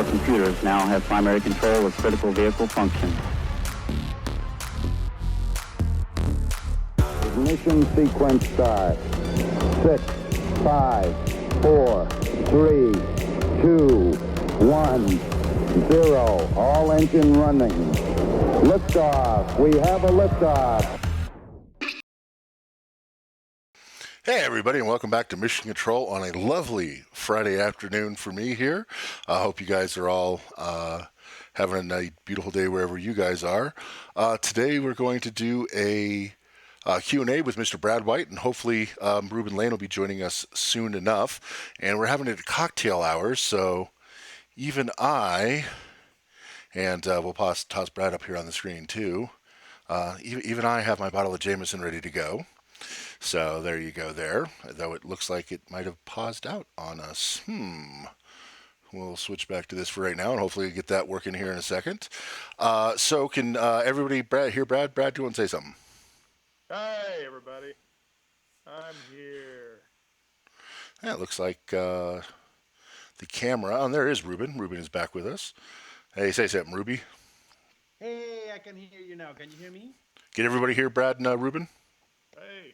power computers now have primary control of critical vehicle functions. Ignition sequence start. 6, 5, 4, 3, 2, 1, 0. All engine running. Liftoff. We have a liftoff. Hey everybody, and welcome back to Mission Control on a lovely Friday afternoon for me here. I hope you guys are all having a beautiful day wherever you guys are. Today we're going to do a Q&A with Mr. Brad White, and hopefully Ruben Laine will be joining us soon enough. And we're having it at cocktail hour, so even I, and we'll toss Brad up here on the screen too, even I have my bottle of Jameson ready to go. So there you go there, though it looks like it might have paused out on us. We'll switch back to this for right now, and hopefully get that working here in a second. So can everybody hear Brad? Brad, do you want to say something? Hi, everybody. I'm here. Yeah, it looks like the camera, oh, and there is Ruben. Ruben is back with us. Hey, say something, Ruby. Hey, I can hear you now. Can you hear me? Can everybody hear Brad and Ruben? Hey.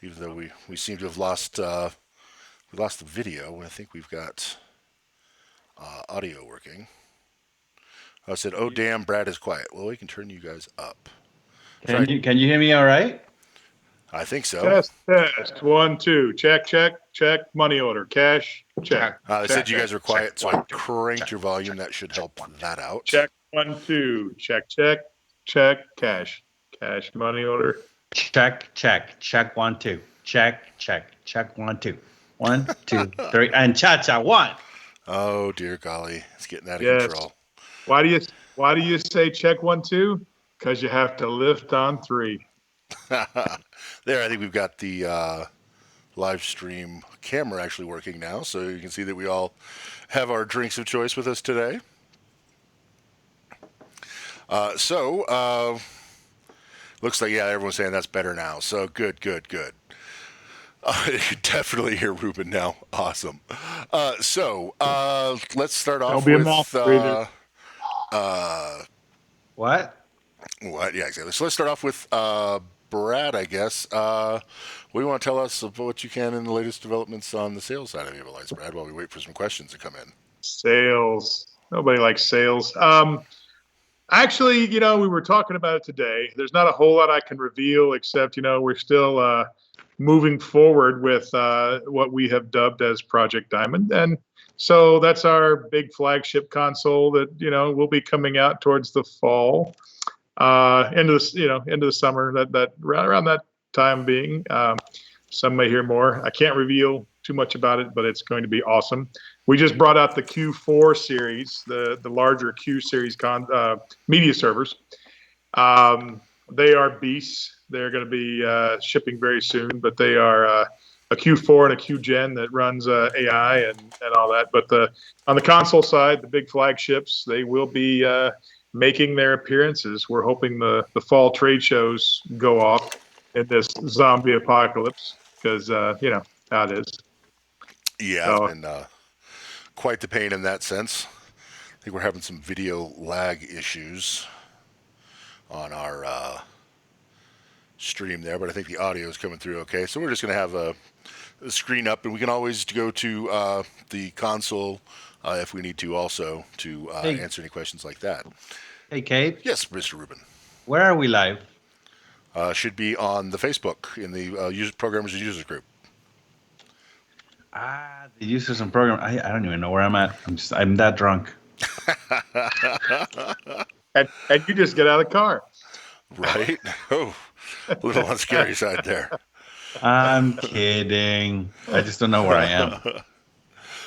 Even though we seem to have lost the video, I think we've got audio working. I said, "Oh damn, Brad is quiet." Well, we can turn you guys up. Can you hear me all right? I think so. Test. 1, 2. Check. Money order. Cash. Check. They said you guys were quiet, so I cranked your volume. That should help that out. Check. 1, 2. Check. Cash. Money order. Check. 1, 2. Check. 1, 2. 1, 2, 3, and cha-cha 1. Oh dear golly, it's getting out of control. Why do you say check 1, 2? Because you have to lift on 3. There, I think we've got the live stream camera actually working now, so you can see that we all have our drinks of choice with us today. Looks like, yeah, everyone's saying that's better now. So good. You can definitely hear Ruben now. Awesome. Let's start off with What? Yeah, exactly. So let's start off with Brad, I guess. What do you want to tell us of what you can in the latest developments on the sales side of Avolites, Brad, while we wait for some questions to come in? Sales. Nobody likes sales. Actually, we were talking about it today. There's not a whole lot I can reveal except, we're still moving forward with what we have dubbed as Project Diamond. And so that's our big flagship console that, will be coming out towards the fall, into the summer, that around that time being. Some may hear more. I can't reveal too much about it, but it's going to be awesome. We just brought out the Q4 series, the larger Q series media servers. They are beasts. They're going to be shipping very soon, but they are a Q4 and a QGen that runs AI and all that. But on the console side, the big flagships, they will be making their appearances. We're hoping the fall trade shows go off in this zombie apocalypse because, how it is. Yeah, it's been quite the pain in that sense. I think we're having some video lag issues on our stream there, but I think the audio is coming through okay. So we're just going to have a screen up, and we can always go to the console if we need to also to answer any questions like that. Hey, Kate. Yes, Mr. Ruben. Where are we live? Should be on the Facebook in the programmers and users group. The users and program. I don't even know where I'm at. I'm that drunk. and you just get out of the car. Right? Oh, a little on the scary side there. I'm kidding. I just don't know where I am.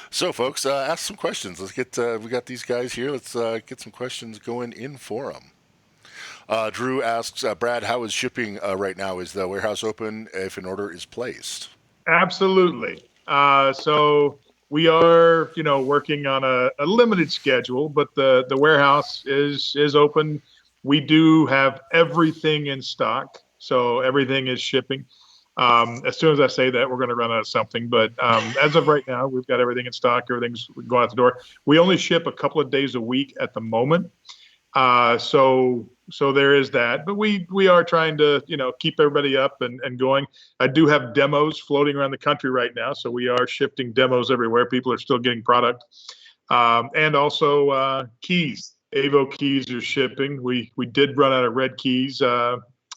So, folks, ask some questions. Let's get. We got these guys here. Let's get some questions going in for them. Drew asks, Brad, how is shipping right now? Is the warehouse open if an order is placed? Absolutely. So we are, working on a limited schedule, but the warehouse is open. We do have everything in stock, so everything is shipping. As soon as I say that, we're going to run out of something. But as of right now, we've got everything in stock. Everything's going out the door. We only ship a couple of days a week at the moment. So there is that, but we are trying to, keep everybody up and going. I do have demos floating around the country right now. So we are shifting demos everywhere. People are still getting product. And also, keys, Avo keys are shipping. We did run out of red keys.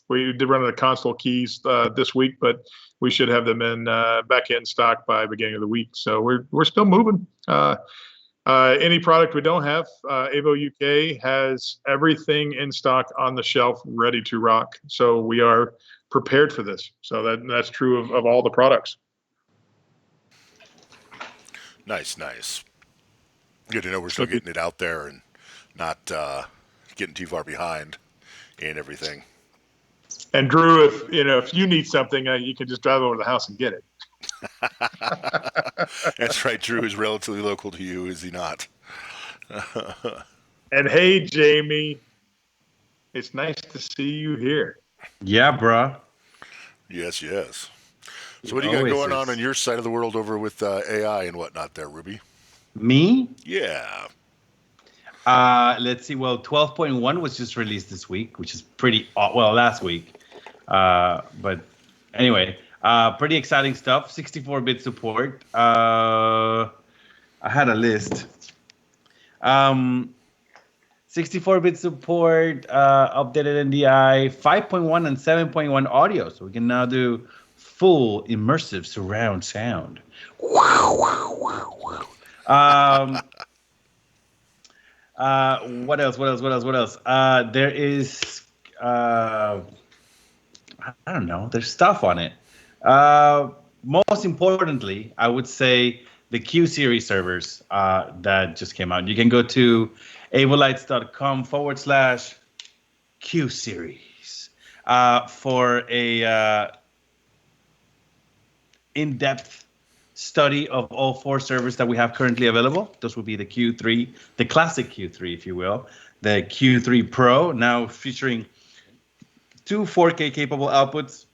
We did run out of console keys, this week, but we should have them back in stock by beginning of the week. So we're still moving. Any product we don't have, Avo UK has everything in stock on the shelf, ready to rock. So we are prepared for this. So that's true of all the products. Nice. Good to know we're still getting it out there and not getting too far behind and everything. And Drew, if you need something, you can just drive over to the house and get it. That's right. Drew is relatively local to you, is he not? And hey, Jamie, it's nice to see you here. Yeah, bruh. Yes. So what do you got going on your side of the world over with AI and whatnot there, Ruby? Me? Yeah. Let's see. Well, 12.1 was just released this week, which is pretty last week. But anyway, pretty exciting stuff. 64-bit support. I had a list. 64-bit support, updated NDI, 5.1 and 7.1 audio. So we can now do full immersive surround sound. What else? There is, I don't know, there's stuff on it. Most importantly, I would say the Q series servers that just came out. You can go to avolites.com/Q series for a in-depth study of all 4 servers that we have currently available. Those will be the Q3, the classic Q3, if you will, the Q3 Pro, now featuring 2 4K capable outputs,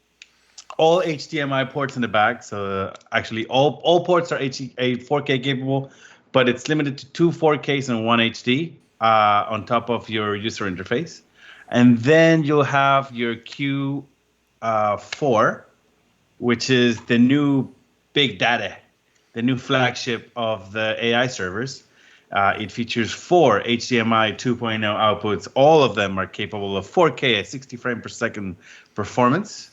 all HDMI ports in the back. So actually all ports are 4K capable, but it's limited to 2 4Ks and 1 HD on top of your user interface. And then you'll have your Q4, which is the new big data, the new flagship of the AI servers. It features 4 HDMI 2.0 outputs. All of them are capable of 4K at 60 frames per second performance.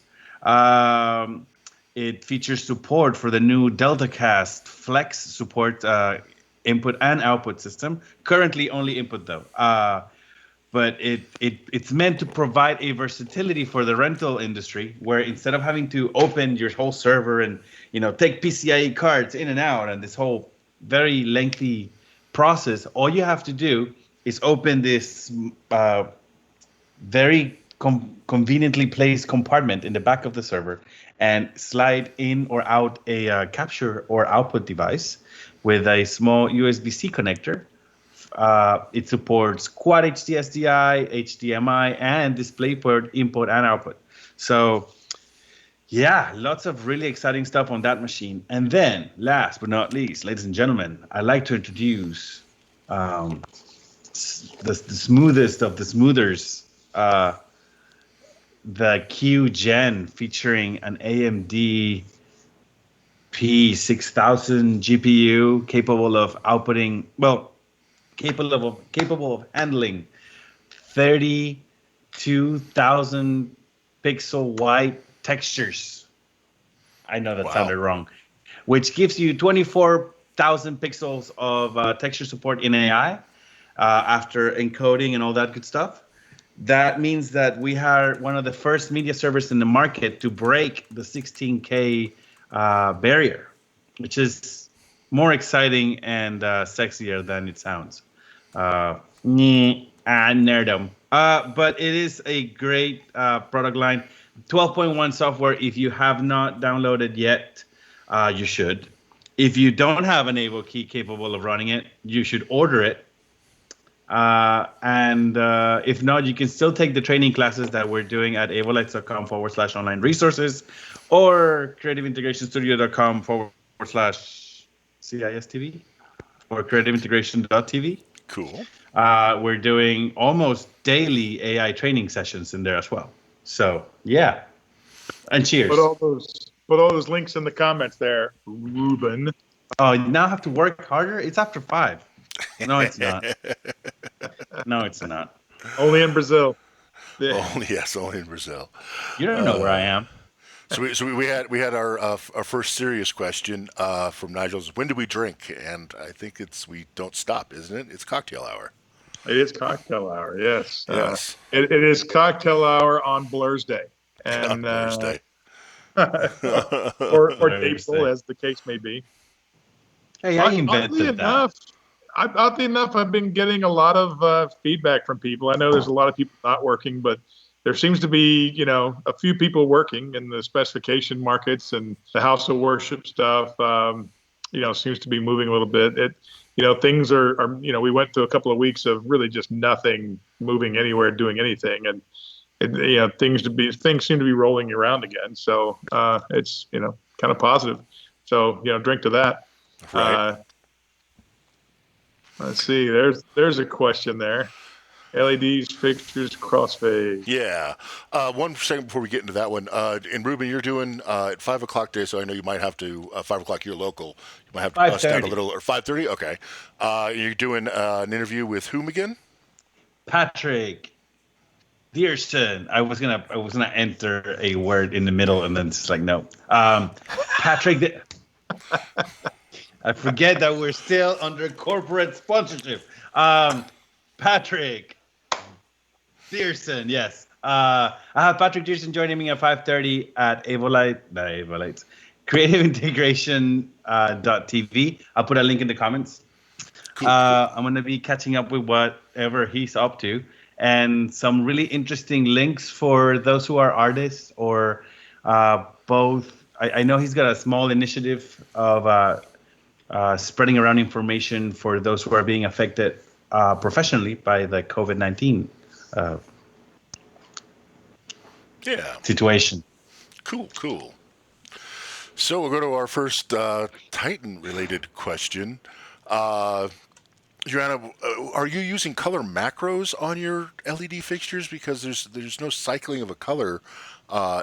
It features support for the new DeltaCast Flex support input and output system. Currently only input though. But it's meant to provide a versatility for the rental industry, where instead of having to open your whole server and take PCIe cards in and out and this whole very lengthy process, all you have to do is open this very conveniently placed compartment in the back of the server and slide in or out a capture or output device with a small USB-C connector. It supports Quad HD SDI, HDMI, and DisplayPort input and output. So, yeah, lots of really exciting stuff on that machine. And then, last but not least, ladies and gentlemen, I'd like to introduce the smoothest of the smoothers, the Q Gen, featuring an AMD P6000 GPU capable of outputting, capable of handling 32,000 pixel wide textures. I know that sounded wrong. Which gives you 24,000 pixels of texture support in AI after encoding and all that good stuff. That means that we are one of the first media servers in the market to break the 16K barrier, which is more exciting and sexier than it sounds. Nerdum. But it is a great product line. 12.1 software, if you have not downloaded yet, you should. If you don't have an Avo key capable of running it, you should order it. And if not, you can still take the training classes that we're doing at avolites.com/online resources or creativeintegrationstudio.com/CISTV or creativeintegration.tv. Cool. We're doing almost daily AI training sessions in there as well. So, yeah. And cheers. Put all those links in the comments there, Ruben. Oh, now I have to work harder? It's after 5. No, it's not. No, it's not. Only in Brazil. Only in Brazil. You don't know where I am. So we had our first serious question from Nigel's. When do we drink? And I think we don't stop, isn't it? It's cocktail hour. It is cocktail hour. Yes. Yes. It is cocktail hour on Blur's Day, On Blur's Day. or April, as the case may be. Hey, I invented that. Oddly enough, I've been getting a lot of feedback from people. I know there's a lot of people not working, but there seems to be, a few people working in the specification markets, and the house of worship stuff, seems to be moving a little bit. Things are we went through a couple of weeks of really just nothing moving anywhere, doing anything, and things seem to be rolling around again. So it's kind of positive. So drink to that. Right. Let's see. There's a question there. LEDs, fixtures, crossfade. Yeah. 1 second before we get into that one. And Ruben, you're doing at 5 o'clock today, so I know you might have to 5 o'clock. You're local. You might have to bust down a little, or 5:30. Okay. You're doing an interview with whom again? Patrick Dearson. I was gonna enter a word in the middle, and then it's like no. Patrick. I forget that we're still under corporate sponsorship. Patrick Dearson, yes. I have Patrick Dearson joining me at 5:30 at Avolites, creativeintegration.tv. I'll put a link in the comments. Cool. I'm going to be catching up with whatever he's up to, and some really interesting links for those who are artists or both. I know he's got a small initiative of spreading around information for those who are being affected professionally by the COVID-19 situation. Cool. So we'll go to our first Titan-related question. Joanna, are you using color macros on your LED fixtures? Because there's no cycling of a color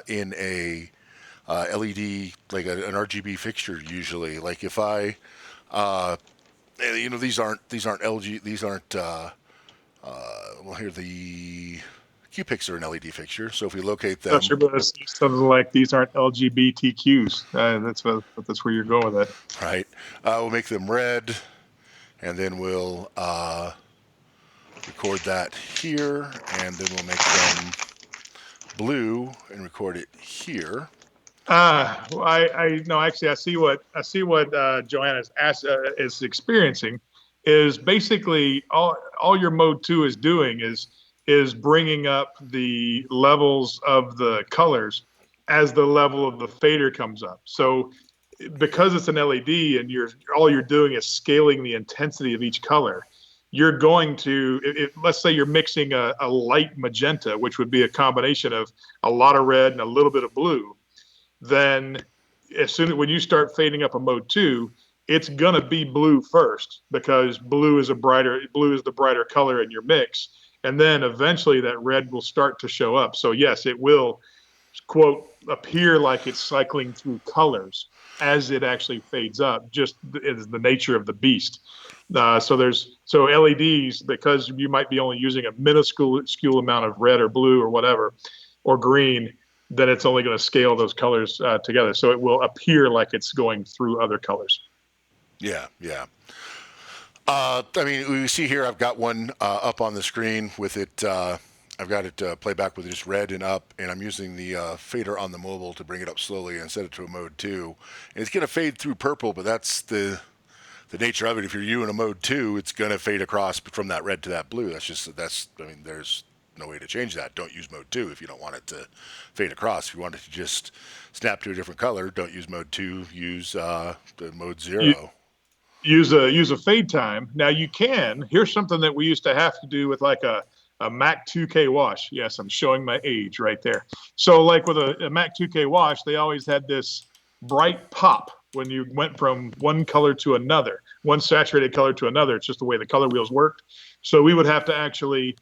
in a LED, like an RGB fixture usually. Like if I, these aren't LG, these aren't. Well, here the Q-Pix are an LED fixture. So if we locate them, something like these aren't LGBTQs. That's where you're going with it, right? We'll make them red, and then we'll record that here, and then we'll make them blue and record it here. I no, actually, I see what Joanna is experiencing is basically all your mode 2 is doing is bringing up the levels of the colors as the level of the fader comes up. So because it's an LED and all you're doing is scaling the intensity of each color, you're going to, let's say you're mixing a light magenta, which would be a combination of a lot of red and a little bit of blue. Then when you start fading up a mode 2, it's going to be blue first because blue is the brighter color in your mix. And then eventually that red will start to show up. So yes, it will, quote, appear like it's cycling through colors as it actually fades up, just is the nature of the beast. So LEDs, because you might be only using a minuscule amount of red or blue or whatever, or green, then it's only going to scale those colors together. So it will appear like it's going through other colors. Yeah. I mean, we see here I've got one up on the screen with it. I've got it playback with just red and up, and I'm using the fader on the mobile to bring it up slowly and set it to a mode 2. And it's going to fade through purple, but that's the nature of it. If you're in a mode 2, it's going to fade across from that red to that blue. There's no way to change that. Don't use mode 2 if you don't want it to fade across. If you want it to just snap to a different color, don't use mode 2. Use the mode 0. use a fade time. Now you can. Here's something that we used to have to do with like a Mac 2K wash. Yes, I'm showing my age right there. So like with a Mac 2K wash, they always had this bright pop when you went from one color to another, one saturated color to another. It's just the way the color wheels worked. So we would have to actually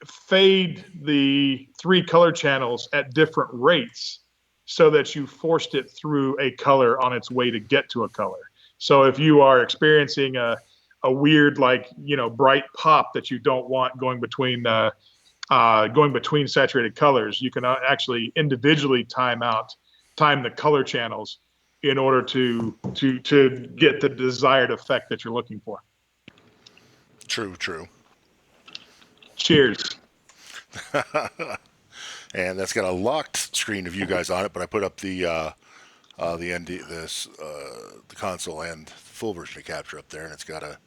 fade the three color channels at different rates so that you forced it through a color on its way to get to a color. So if you are experiencing a weird, like, bright pop that you don't want going between saturated colors, you can actually individually time the color channels in order to get the desired effect that you're looking for. True. Cheers. And that's got a locked screen of you guys on it, but I put up the console and full version of capture up there, and it's got a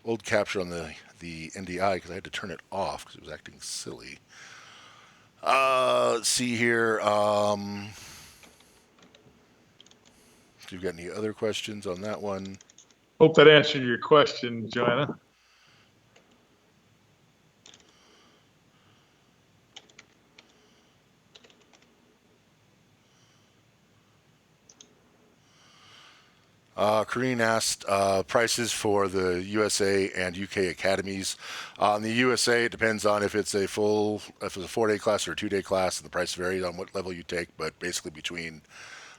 old capture on the NDI because I had to turn it off because it was acting silly. Let's see here. If you've got any other questions on that one? Hope that answered your question, Joanna. Karine asked prices for the USA and UK academies. On the USA, it depends on if it's a 4-day class or a 2-day class, and the price varies on what level you take. But basically between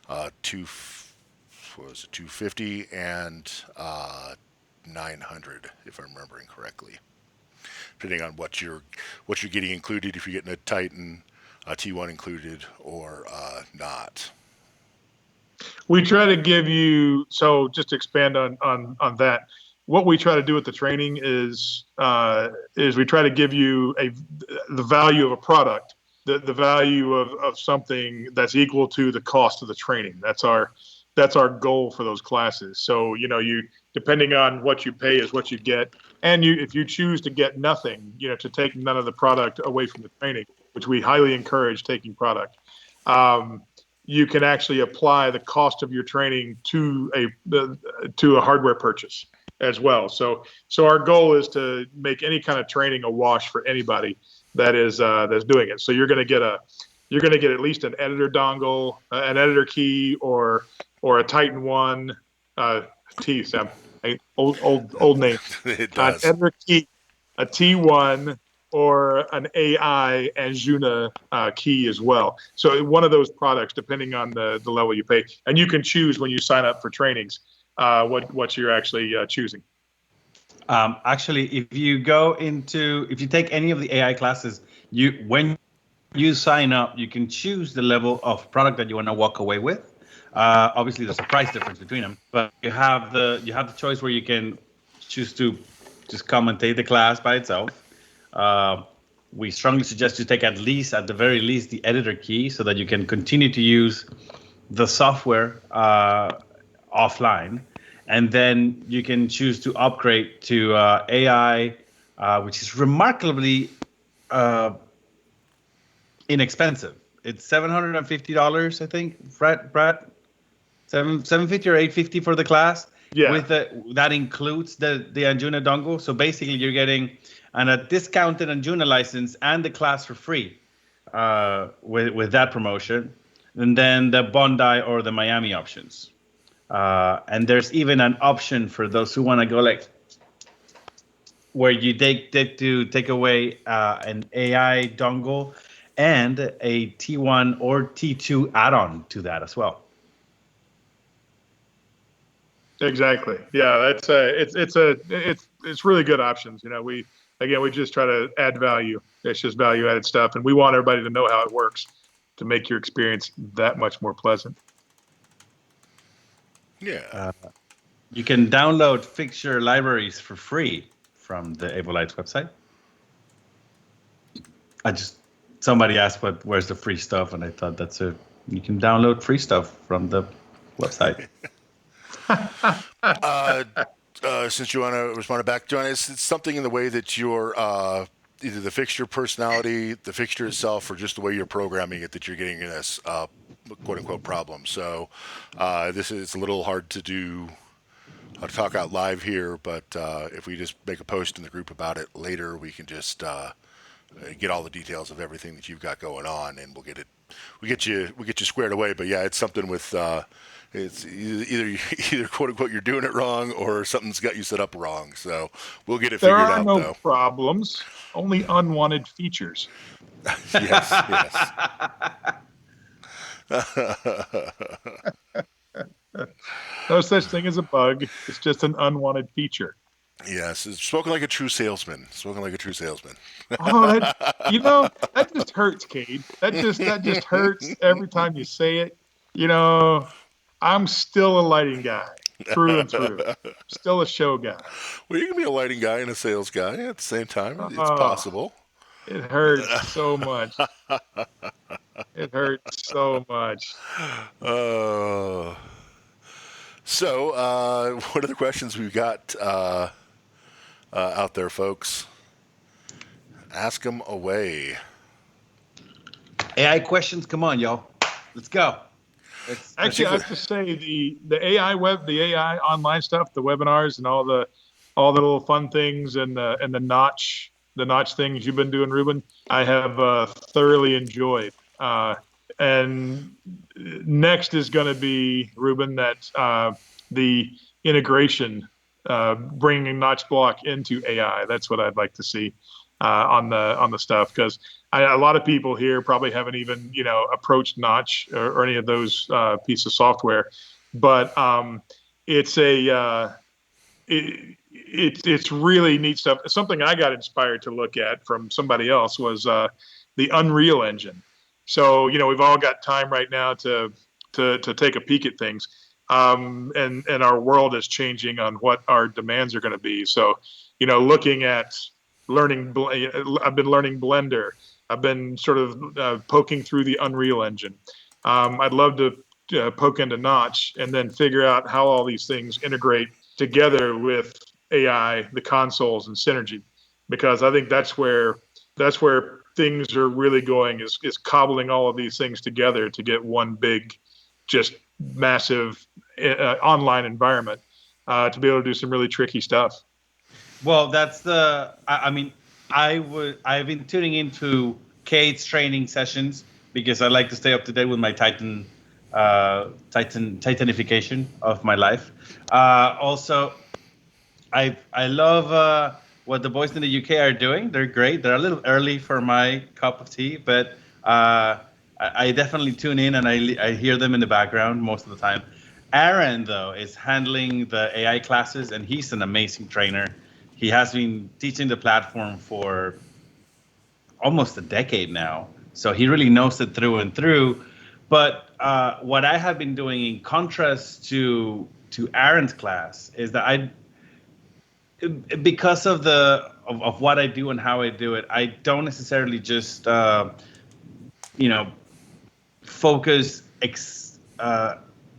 250 and 900, if I'm remembering correctly, depending on what you're getting included. If you're getting a Titan, a T1 included, or not. We try to give you, so just to expand on that, what we try to do with the training is we try to give you the value of a product, the value of something that's equal to the cost of the training. That's our goal for those classes. So, you, depending on what you pay is what you get. And if you choose to get nothing, to take none of the product away from the training, which we highly encourage taking product, you can actually apply the cost of your training to a hardware purchase as well. So our goal is to make any kind of training a wash for anybody that's doing it. So you're going to get at least an editor dongle, an editor key, or a Titan One. Sam, old name. It does. An editor key, a T1, or an AI Anjuna key as well. So one of those products, depending on the level you pay, and you can choose when you sign up for trainings what you're actually choosing. Actually, if you take any of the AI classes, when you sign up, you can choose the level of product that you want to walk away with. Obviously, there's a price difference between them, but you have the choice where you can choose to just come and take the class by itself. We strongly suggest you take at the very least, the editor key so that you can continue to use the software offline. And then you can choose to upgrade to AI, which is remarkably inexpensive. It's $750, I think, Brad? $750 or $850 for the class. Yeah. That includes the Anjuna dongle. So basically, you're getting a discounted Anjuna license and the class for free with that promotion, and then the Bondi or the Miami options. And there's even an option for those who want to go where you take away an AI dongle and a T1 or T2 add-on to that as well. Exactly. Yeah, it's really good options. We just try to add value. It's just value added stuff, and we want everybody to know how it works to make your experience that much more pleasant. Yeah. You can download fixture libraries for free from the Avolites website. Somebody asked where's the free stuff, and I thought that's it. You can download free stuff from the website. Since you want to respond back, John, it's something in the way that you're either the fixture personality, the fixture itself, or just the way you're programming it that you're getting this quote unquote problem. So it's a little hard to do talk out live here, but if we just make a post in the group about it later, we can just get all the details of everything that you've got going on, and we get you squared away. But yeah, it's something with it's either quote unquote you're doing it wrong or something's got you set up wrong. So we'll get it There figured are out no though. problems, only unwanted features. Yes. No such thing as a bug. It's just an unwanted feature. Yes, it's spoken like a true salesman. Oh, that just hurts, Cade. That just hurts every time you say it. I'm still a lighting guy through and through. Still a show guy. Well, you can be a lighting guy and a sales guy at the same time. It's Oh, possible. it hurts so much. It hurts so much. So, what are the questions we've got out there, folks? Ask them away. AI questions, come on, y'all. Let's go. Actually, I have to say the AI online stuff, the webinars, and all the little fun things, and the notch things you've been doing, Ruben, I have thoroughly enjoyed. And next is going to be, Ruben, that the integration, bringing Notch Block into AI. That's what I'd like to see on the stuff, because a lot of people here probably haven't even approached Notch or any of those pieces of software, but it's it's really neat stuff. Something I got inspired to look at from somebody else was the Unreal Engine. So we've all got time right now to take a peek at things, and our world is changing on what our demands are going to be. So looking at learning, I've been learning Blender. I've been sort of poking through the Unreal Engine. I'd love to poke into Notch and then figure out how all these things integrate together with AI, the consoles, and synergy, because I think that's where things are really going, is cobbling all of these things together to get one big, just massive online environment to be able to do some really tricky stuff. Well, that's I've been tuning into Cade's training sessions because I like to stay up to date with my Titanification of my life. Also, I love what the boys in the UK are doing. They're great. They're a little early for my cup of tea, but I definitely tune in and I hear them in the background most of the time. Aaron, though, is handling the AI classes, and he's an amazing trainer. He has been teaching the platform for almost a decade now, so he really knows it through and through. But what I have been doing, in contrast to Aaron's class, is that because of what I do and how I do it, I don't necessarily just focus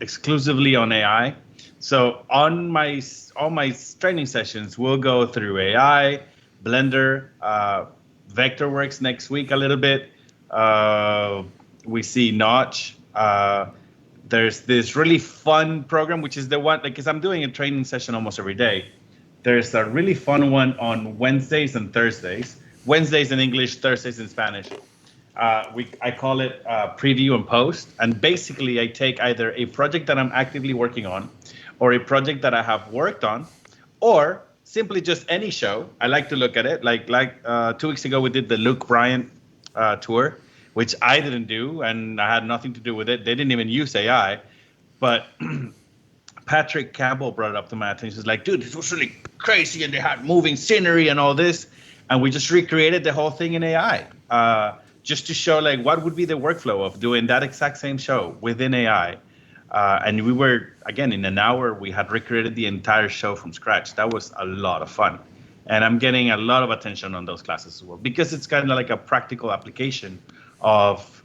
exclusively on AI. So on all my training sessions, we'll go through AI, Blender, Vectorworks next week a little bit. We see Notch. There's this really fun program, which is the one, because I'm doing a training session almost every day. There's a really fun one on Wednesdays and Thursdays. Wednesdays in English, Thursdays in Spanish. I call it preview and post. And basically, I take either a project that I'm actively working on, or a project that I have worked on, or simply just any show. I like to look at it. Like 2 weeks ago, we did the Luke Bryant tour, which I didn't do, and I had nothing to do with it. They didn't even use AI, but Patrick Campbell brought it up to my attention. He's like, dude, this was really crazy, and they had moving scenery and all this, and we just recreated the whole thing in AI, just to show like what would be the workflow of doing that exact same show within AI. And we were, again, in an hour, we had recreated the entire show from scratch. That was a lot of fun. And I'm getting a lot of attention on those classes as well, because it's kind of like a practical application of,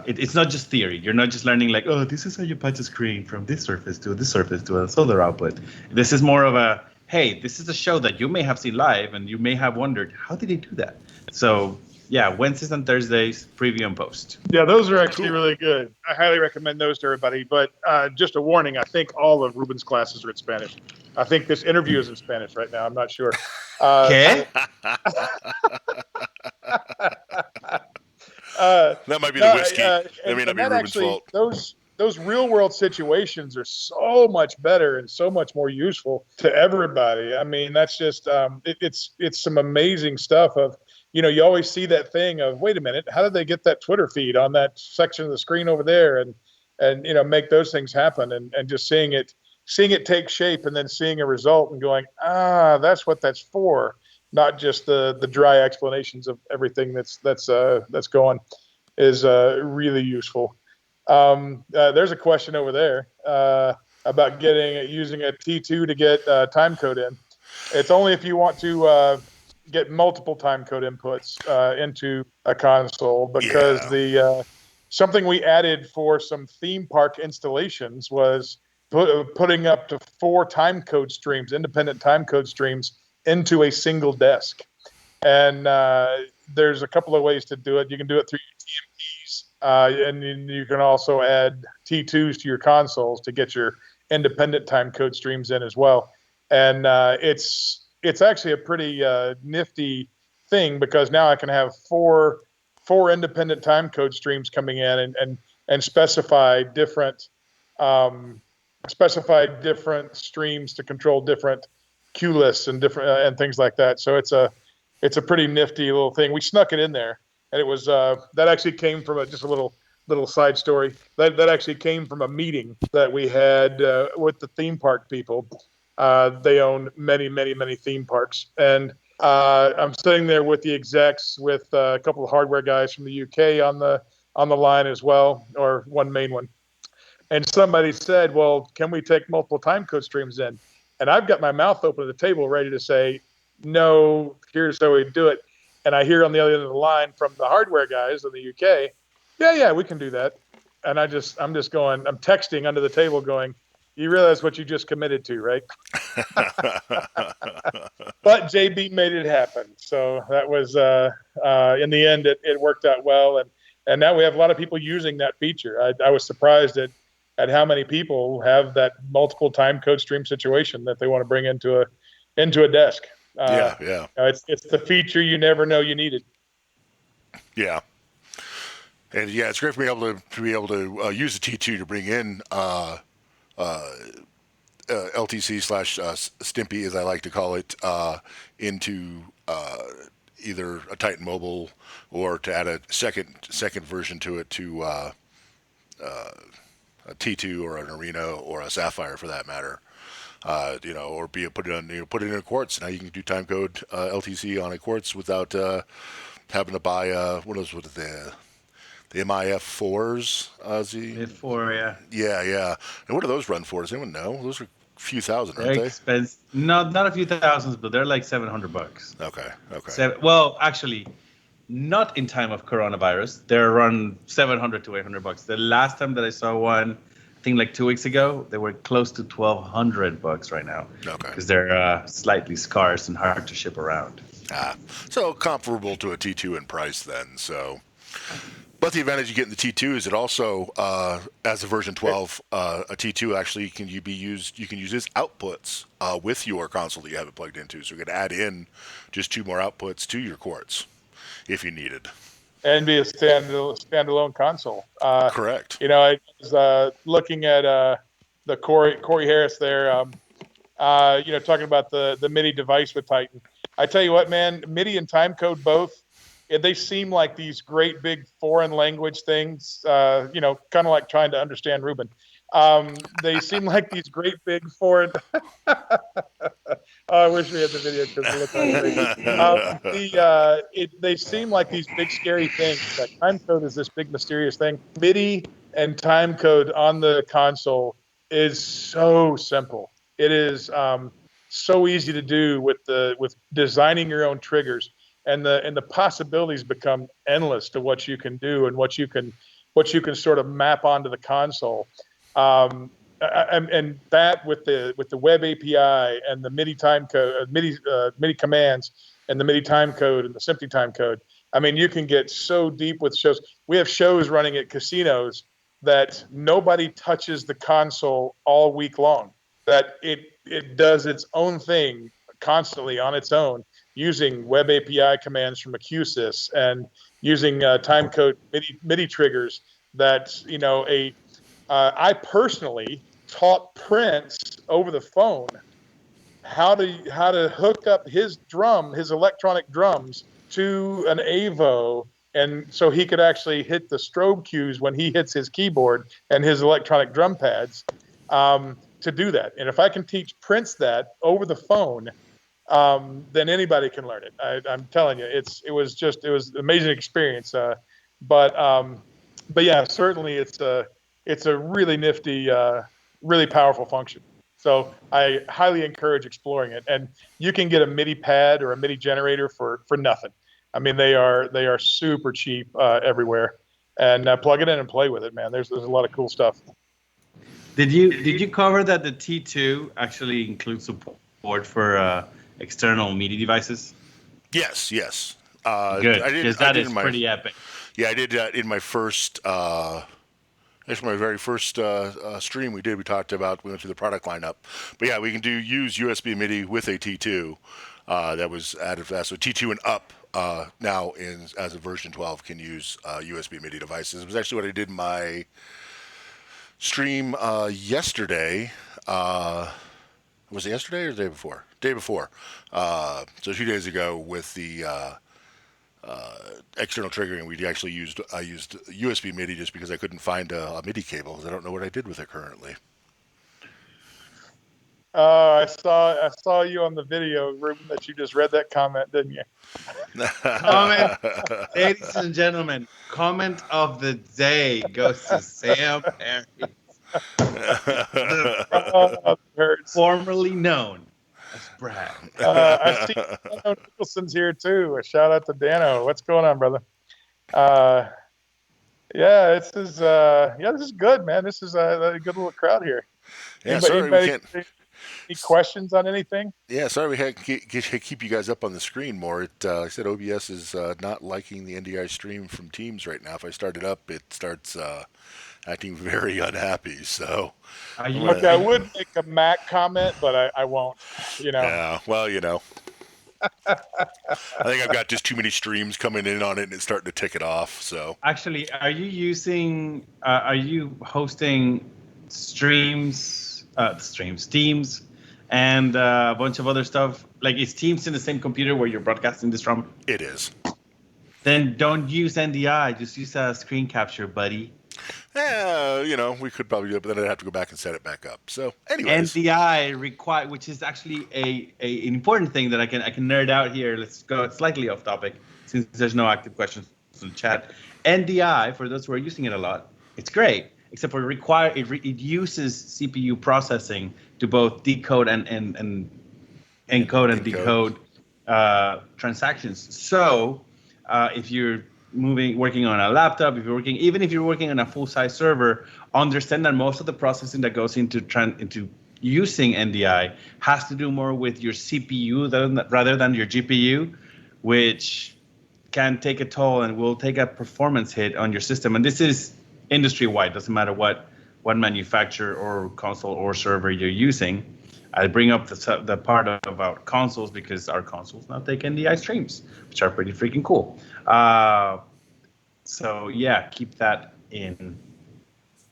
it's not just theory. You're not just learning like, oh, this is how you patch a screen from this surface to this surface to a solar output. This is more of hey, this is a show that you may have seen live and you may have wondered, how did they do that? So Yeah, Wednesdays and Thursdays, preview and post. Yeah, those are actually really good. I highly recommend those to everybody. But just a warning, I think all of Ruben's classes are in Spanish. I think this interview is in Spanish right now. I'm not sure. Okay. That might be the whiskey. That may not And be that Ruben's actually, fault. those real world situations are so much better and so much more useful to everybody. I mean, that's just it's some amazing stuff. Of you always see that thing of, wait a minute, how did they get that Twitter feed on that section of the screen over there, and make those things happen, and just seeing it take shape, and then seeing a result and going, that's what that's for. Not just the dry explanations of everything that's going, is really useful. There's a question over there about using a T2 to get time code in. It's only if you want to get multiple time code inputs into a console, because something we added for some theme park installations was putting up to 4 time code streams, independent time code streams, into a single desk. And there's a couple of ways to do it. You can do it through your TMPs, and you can also add T2s to your consoles to get your independent time code streams in as well. And it's actually a pretty nifty thing, because now I can have four independent time code streams coming in, and specify different streams to control different queue lists and different and things like that. So it's a pretty nifty little thing. We snuck it in there, and it was that actually came from just a little side story. That actually came from a meeting that we had with the theme park people. They own many theme parks, and I'm sitting there with the execs, with a couple of hardware guys from the UK on the line as well, or one main one. And somebody said, "Well, can we take multiple time code streams in?" And I've got my mouth open at the table, ready to say, "No, here's how we do it." And I hear on the other end of the line from the hardware guys in the UK, "Yeah, we can do that." And I'm texting under the table going, "You realize what you just committed to, right?" But JB made it happen. So that was, in the end, it worked out well. And now we have a lot of people using that feature. I was surprised at how many people have that multiple time code stream situation that they want to bring into a desk. Yeah. It's the feature you never know you needed. Yeah. And yeah, it's great for be able to use a T2 to bring in LTC / Stimpy, as I like to call it, into either a Titan Mobile, or to add a second version to it, to a T2 or an Arena or a Sapphire for that matter. Or put it in a Quartz. Now you can do timecode LTC on a Quartz without having to buy the MIF4s. F4, yeah. Yeah. And what do those run for? Does anyone know? Those are a few thousand, aren't They're they? expensive. Not a few thousands, but they're like $700. Okay. Well, actually, not in time of coronavirus. They're around $700 to $800. The last time that I saw one, I think like 2 weeks ago, they were close to $1,200 right now. Okay. Because they're slightly scarce and hard to ship around. So comparable to a T2 in price then. So, but the advantage you get in the T2 is it also, as a version 12, a T2 actually you can use its outputs with your console that you have it plugged into. So you can add in just 2 more outputs to your Quartz if you needed. And be a standalone console. Correct. I was looking at the Corey Harris there, talking about the MIDI device with Titan. I tell you what, man, MIDI and timecode both, they seem like these great big foreign language things, kind of like trying to understand Ruben. They seem like these great big foreign. I wish we had the video because they look like they seem like these big scary things. That timecode is this big mysterious thing. MIDI and timecode on the console is so simple. It is so easy to do with designing your own triggers, and the possibilities become endless to what you can do and what you can sort of map onto the console. And that with the web API and the MIDI time code, MIDI commands, and the MIDI time code and the SMPTE time code, I mean, you can get so deep with shows. We have shows running at casinos that nobody touches the console all week long. That it does its own thing constantly on its own, using web API commands from a QSys and using time code MIDI triggers. That I personally taught Prince over the phone how to hook up his electronic drums to an Avo, and so he could actually hit the strobe cues when he hits his keyboard and his electronic drum pads, to do that. And if I can teach Prince that over the phone, then anybody can learn it. I'm telling you, it was an amazing experience. But yeah, certainly it's a really nifty, really powerful function. So I highly encourage exploring it. And you can get a MIDI pad or a MIDI generator for nothing. I mean, they are super cheap everywhere. And plug it in and play with it, man. There's a lot of cool stuff. Did you cover that the T2 actually includes support for external MIDI devices? Yes. Good, because that is pretty epic. Yeah, I did that in my first. That's my very first stream we did. We talked about, we went through the product lineup. But yeah, we can use USB MIDI with a T2 that was added for that. So T2 and up now as a version 12 can use USB MIDI devices. It was actually what I did in my stream yesterday. Was it yesterday or the day before? Day before. So 2 days ago with the external triggering, I used USB MIDI just because I couldn't find a MIDI cable because I don't know what I did with it currently. I saw you on the video, Ruben, that you just read that comment, didn't you? Comment, ladies and gentlemen, comment of the day goes to Sam Perry, formerly known as Brad. I see Dano Nicholson's here too. A shout out to Dano. What's going on, brother? Yeah, this is good, man. This is a good little crowd here. Yeah, sorry we can't. Any questions on anything? Yeah, sorry we had to keep you guys up on the screen more. I said OBS is not liking the NDI stream from Teams right now. If I start it up, it starts acting very unhappy. So, okay, I would make a Mac comment, but I won't. Yeah, well, I think I've got just too many streams coming in on it, and it's starting to tick it off. So, actually, are you hosting Teams, and a bunch of other stuff? Like, is Teams in the same computer where you're broadcasting this from? It is. Then don't use NDI. Just use a screen capture, buddy. Yeah, we could probably do it, but then I'd have to go back and set it back up. So, anyways. NDI which is actually an important thing that I can nerd out here. Let's go slightly off topic since there's no active questions in the chat. NDI, for those who are using it a lot, it's great, except for it uses CPU processing to both decode and encode and decode transactions. So if you're working on a laptop, even if you're working on a full-size server, understand that most of the processing that goes into using NDI has to do more with your CPU rather than your GPU, which can take a toll and will take a performance hit on your system. And this is industry-wide. Doesn't matter what manufacturer or console or server you're using. I bring up the part about consoles because our consoles now take NDI streams, which are pretty freaking cool. So yeah, keep that in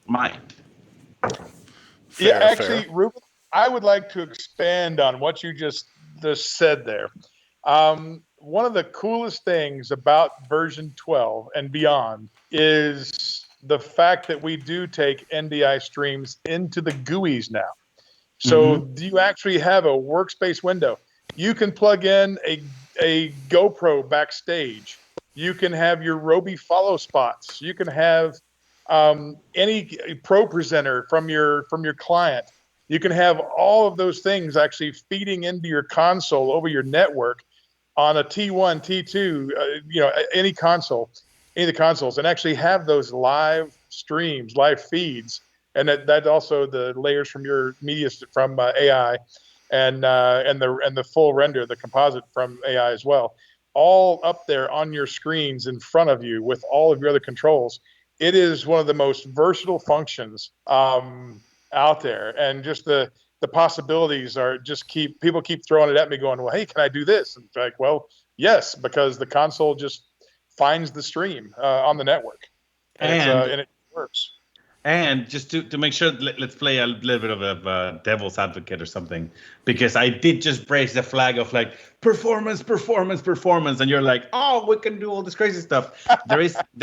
mind. Fair. Ruben, I would like to expand on what you just said there. One of the coolest things about version 12 and beyond is the fact that we do take NDI streams into the GUIs now. So do you actually have a workspace window? You can plug in a GoPro backstage. You can have your Roby follow spots. You can have any Pro Presenter from your client. You can have all of those things actually feeding into your console over your network on a T1, T2, any console, any of the consoles, and actually have those live streams, live feeds. And that also the layers from your media from AI, and the full render, the composite from AI as well. all up there on your screens in front of you with all of your other controls. It is one of the most versatile functions out there, and just the possibilities are just people keep throwing it at me, going, "Well, hey, can I do this?" And it's like, well, yes, because the console just finds the stream on the network, and it works. And just to make sure, let's play a little bit of a devil's advocate or something, because I did just raise the flag of like performance, and you're like, oh, we can do all this crazy stuff. there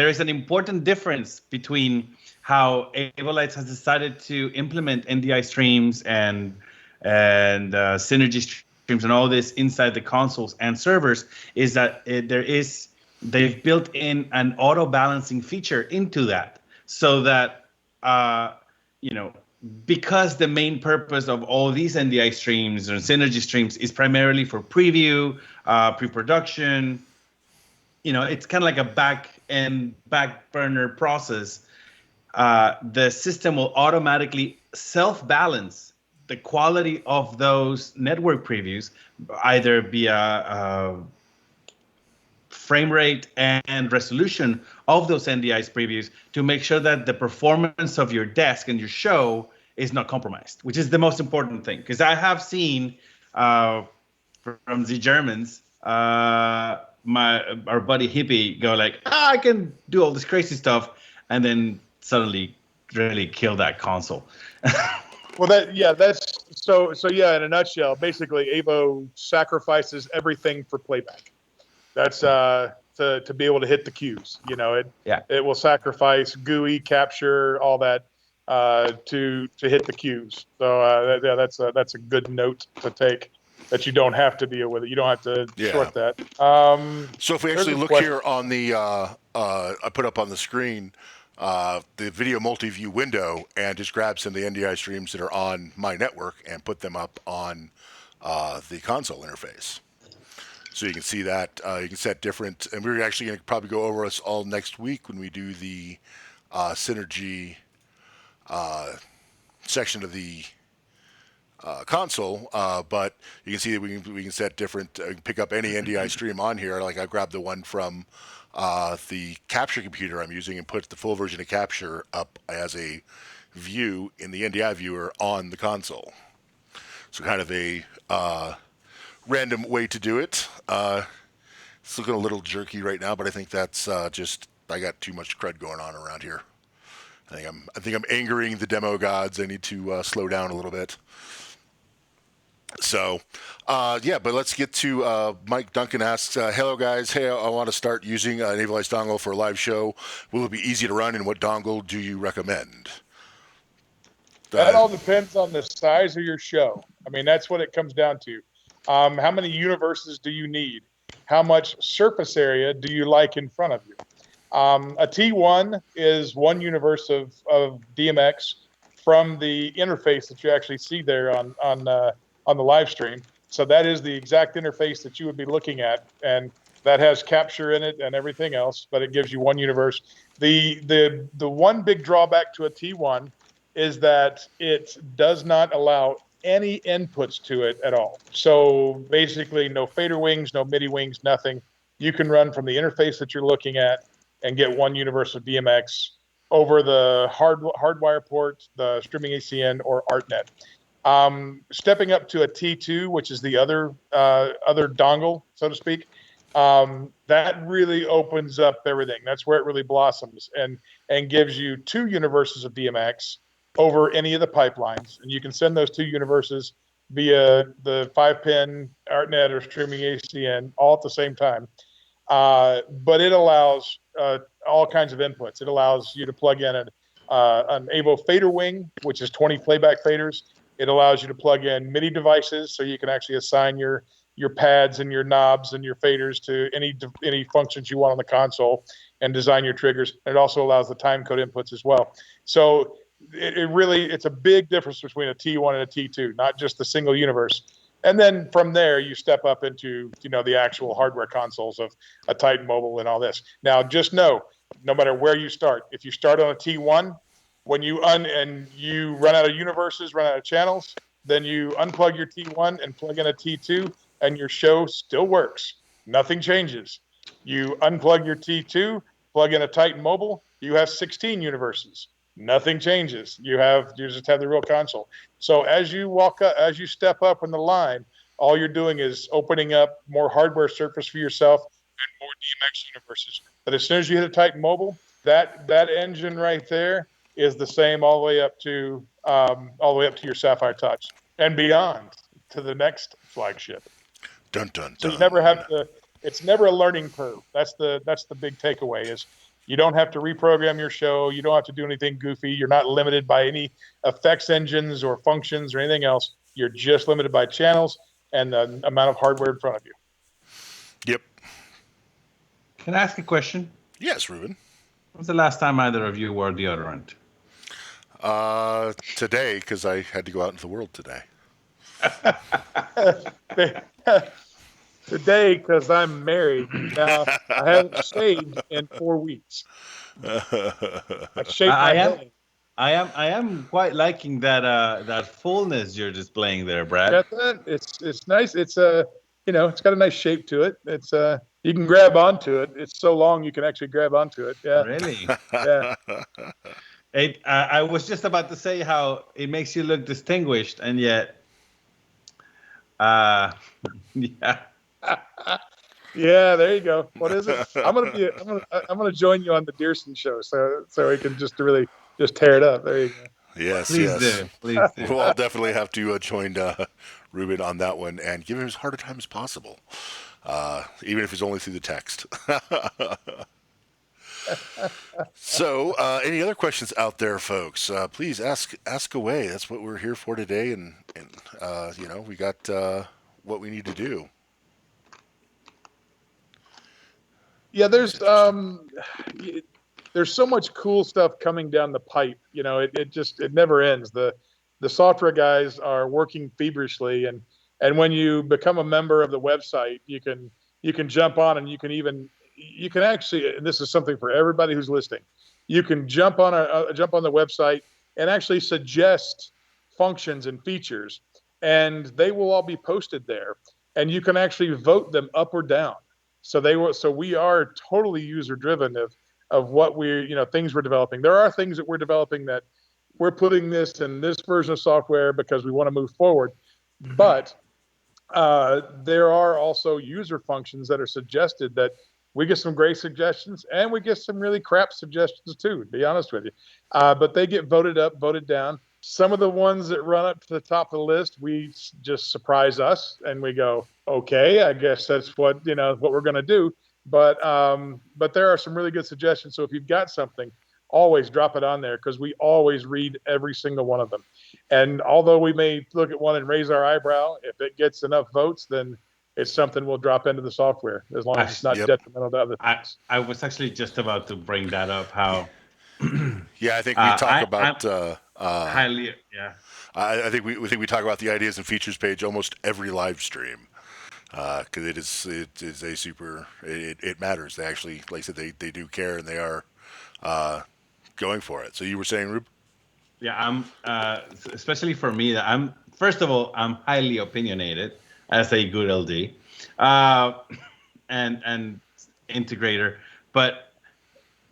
is an important difference between how Avolites has decided to implement NDI streams and synergy streams and all this inside the consoles and servers, is that they've built in an auto balancing feature into that, so that because the main purpose of all these NDI streams or synergy streams is primarily for preview, pre-production, it's kind of like a back burner process. The system will automatically self-balance the quality of those network previews, either via frame rate and resolution of those NDI's previews, to make sure that the performance of your desk and your show is not compromised, which is the most important thing. Because I have seen from the Germans, our buddy Hippie go like, I can do all this crazy stuff, and then suddenly really kill that console. Well, that's so yeah. In a nutshell, basically, Avo sacrifices everything for playback. That's to be able to hit the cues. It will sacrifice GUI, capture, all that to hit the cues. So that's a good note to take, that you don't have to deal with it. You don't have to sort that. So if we actually look here on the I put up on the screen the video multi-view window, and just grab some of the NDI streams that are on my network and put them up on the console interface. So you can see that you can set different, and we're actually going to probably go over this all next week when we do the synergy section of the console. But you can see that we can set different, pick up any NDI stream on here. Like I grabbed the one from the capture computer I'm using and put the full version of capture up as a view in the NDI viewer on the console. So kind of a random way to do it. It's looking a little jerky right now, but I think that's just I got too much crud going on around here. I think I'm angering the demo gods. I need to slow down a little bit. So, but let's get to Mike Duncan asks, hello guys, hey, I want to start using an Avolites dongle for a live show. Will it be easy to run, and what dongle do you recommend? That all depends on the size of your show. I mean, that's what it comes down to. How many universes do you need? How much surface area do you like in front of you? A T1 is one universe of DMX from the interface that you actually see there on the live stream. So that is the exact interface that you would be looking at, and that has capture in it and everything else, but it gives you one universe. The one big drawback to a T1 is that it does not allow any inputs to it at all. So basically no fader wings, no MIDI wings, nothing. You can run from the interface that you're looking at and get one universe of DMX over the hardwire port, the streaming ACN, or ArtNet. Stepping up to a T2, which is the other dongle, so to speak, that really opens up everything. That's where it really blossoms and gives you two universes of DMX over any of the pipelines, and you can send those two universes via the 5-pin ArtNet or streaming ACN all at the same time. But it allows all kinds of inputs. It allows you to plug in an Avo fader wing, which is 20 playback faders. It allows you to plug in MIDI devices, so you can actually assign your pads and your knobs and your faders to any functions you want on the console and design your triggers. And it also allows the timecode inputs as well. So it's a big difference between a T1 and a T2, not just the single universe. And then from there, you step up into the actual hardware consoles of a Titan Mobile and all this. Now, just know, no matter where you start, if you start on a T1, when you you run out of universes, run out of channels, then you unplug your T1 and plug in a T2, and your show still works. Nothing changes. You unplug your T2, plug in a Titan Mobile, you have 16 universes. Nothing changes. You just have the real console. So as you walk up, as you step up in the line, all you're doing is opening up more hardware surface for yourself and more DMX universes. But as soon as you hit a Titan Mobile, that engine right there is the same all the way up to your Sapphire Touch and beyond to the next flagship. Dun dun So dun. you never have to. It's never a learning curve. That's the big takeaway. Is you don't have to reprogram your show. You don't have to do anything goofy. You're not limited by any effects engines or functions or anything else. You're just limited by channels and the amount of hardware in front of you. Yep. Can I ask a question? Yes, Ruben. When was the last time either of you wore deodorant? Today, because I had to go out into the world today. Today, because I'm married. Now, I haven't shaved in 4 weeks. I shaved my head. I am quite liking that fullness you're displaying there, Brad. Got that? It's nice. It's it's got a nice shape to it. It's you can grab onto it. It's so long you can actually grab onto it. Yeah. Really? Yeah. I was just about to say how it makes you look distinguished, and yet, yeah. Yeah, there you go. What is it? I'm gonna join you on the Dearson show, so we can just really just tear it up. There you go. Yes, Please yes. do. Please do. We'll all definitely have to join Ruben on that one and give him as hard a time as possible, even if it's only through the text. So, any other questions out there, folks? Please ask away. That's what we're here for today, and we got what we need to do. Yeah, there's so much cool stuff coming down the pipe. It never ends. The software guys are working feverishly, and when you become a member of the website, you can jump on, and you can actually, and this is something for everybody who's listening, you can jump on the website and actually suggest functions and features, and they will all be posted there, and you can actually vote them up or down. So we are totally user driven of what things we're developing. There are things that we're developing that we're putting this in this version of software because we want to move forward. But there are also user functions that are suggested that we get some great suggestions, and we get some really crap suggestions too, to be honest with you. But they get voted up, voted down. Some of the ones that run up to the top of the list, we just surprise us, and we go, okay, I guess that's what we're going to do. But there are some really good suggestions. So if you've got something, always drop it on there, because we always read every single one of them. And although we may look at one and raise our eyebrow, if it gets enough votes, then it's something we'll drop into the software, as long as it's not detrimental to other things. I was actually just about to bring that up. How? Yeah, I think we talk about highly. Yeah. I think we talk about the ideas and features page almost every live stream, because it is a super. It matters. They actually, like I said, they do care, and they are going for it. So you were saying, Rube? Yeah, I'm especially for me. First of all, I'm highly opinionated as a good LD, and integrator, but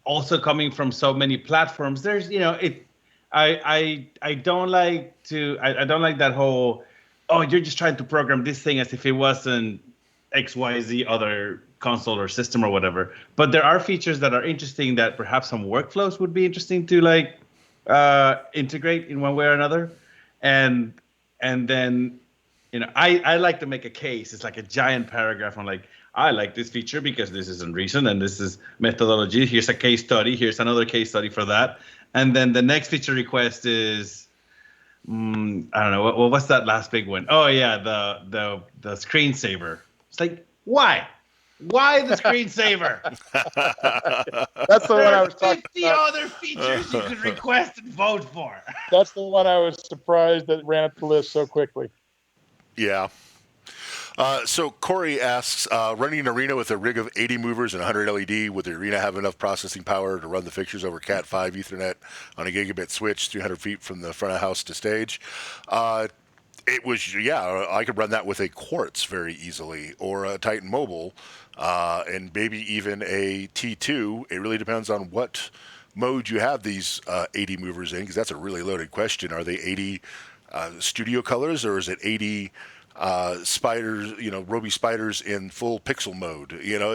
also coming from so many platforms, there's I don't like that whole, oh, you're just trying to program this thing as if it wasn't XYZ other console or system or whatever. But there are features that are interesting that perhaps some workflows would be interesting to integrate in one way or another. And then I like to make a case. It's like a giant paragraph on I like this feature because this is in reason and this is methodology. Here's a case study. Here's another case study for that. And then the next feature request is, I don't know, what's that last big one? Oh yeah, the screensaver. It's like, why? Why the screensaver? That's the one I was talking about. 50 other features you could request and vote for. That's the one I was surprised that ran up the list so quickly. Yeah. So Corey asks, running an arena with a rig of 80 movers and 100 LED, would the arena have enough processing power to run the fixtures over Cat5 Ethernet on a gigabit switch 300 feet from the front of house to stage? It was, yeah, I could run that with a Quartz very easily, or a Titan Mobile, and maybe even a T2. It really depends on what mode you have these 80 movers in, because that's a really loaded question. Are they 80 studio colors, or is it 80 spiders, Roby spiders in full pixel mode?